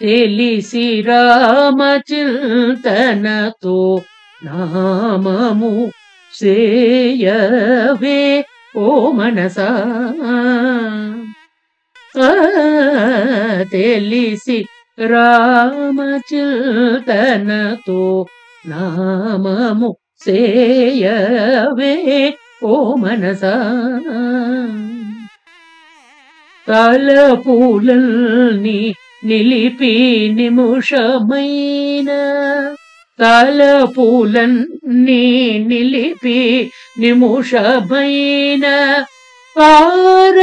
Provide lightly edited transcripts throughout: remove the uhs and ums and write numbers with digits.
తెలిసి రామచింతనతో నామము సేయవే ఓ మనసా తెలిసి రామచింతనతో నామము సేయవే ఓ మనసా తలపులల్ని నిలిపి నిముషమైన తలపులన్ని నిలిపి నిముషమైన తారకరూపుని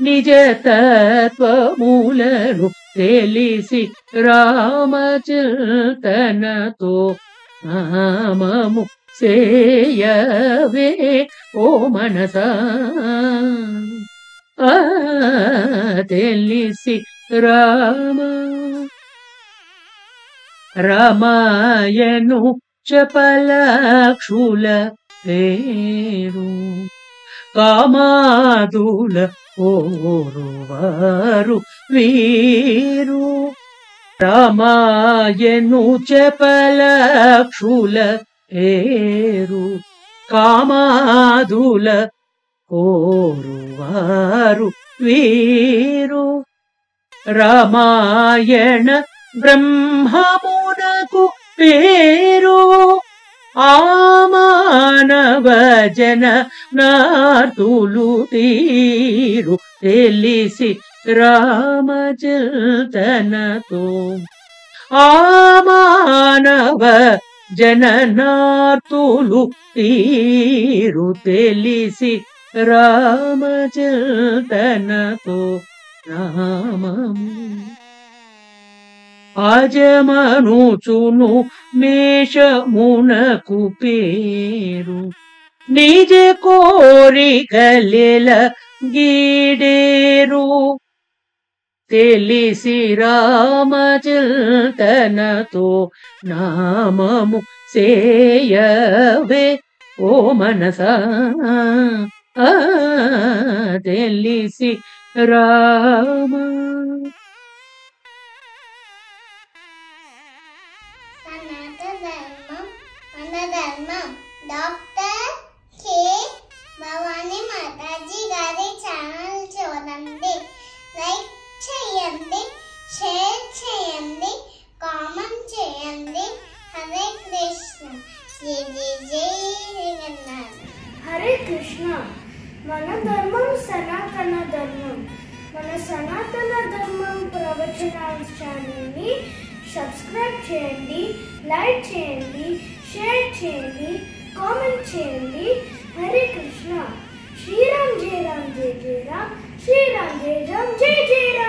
నిజతత్వములను తెలిసి రామచింతనతో నామము సేయవే ఓ మనసా తెలిసి రామాయణు చపలక్షుల పేరు కామాదుల ఓరువారు వీరు రామాయణు చపలక్షుల పేరు కామాదుల ఓరువారు వీరు రామాయణ బ్రహ్మమునకు పేరు ఆ మానవ జన నార్తులు తీరు తెలిసి రామచింతనతో ఆ మానవ జననార్తులు తీరు తెలిసి రామచింతనతో నామము అజమనుచును మేషమునకు పేరు నిజ కోరికలెల గీడేరు తెలిసి రామచింతనతో నామము సేయవే ఓ మనసా తెలిసి రామ డాక్టర్ కే భవానీ మాతాజీ గారి ఛానల్ చూడండి, లైక్ చేయండి, షేర్ చేయండి, కామెంట్ చేయండి. హరే కృష్ణ. జై జై జై జగన్నాథ్. హరే కృష్ణ. మన ధర్మం సనాతన ధర్మం. మన సనాతన ధర్మం ప్రవచనాల ఛానల్ని సబ్స్క్రైబ్ చేయండి, లైక్ చేయండి, షేర్ చేయండి, కామెంట్ చేయండి. హరే కృష్ణ. శ్రీరామ్ జయ రామ్ జయ జయ రామ్, శ్రీరామ్ జయ రామ్ జయ జయ రామ్.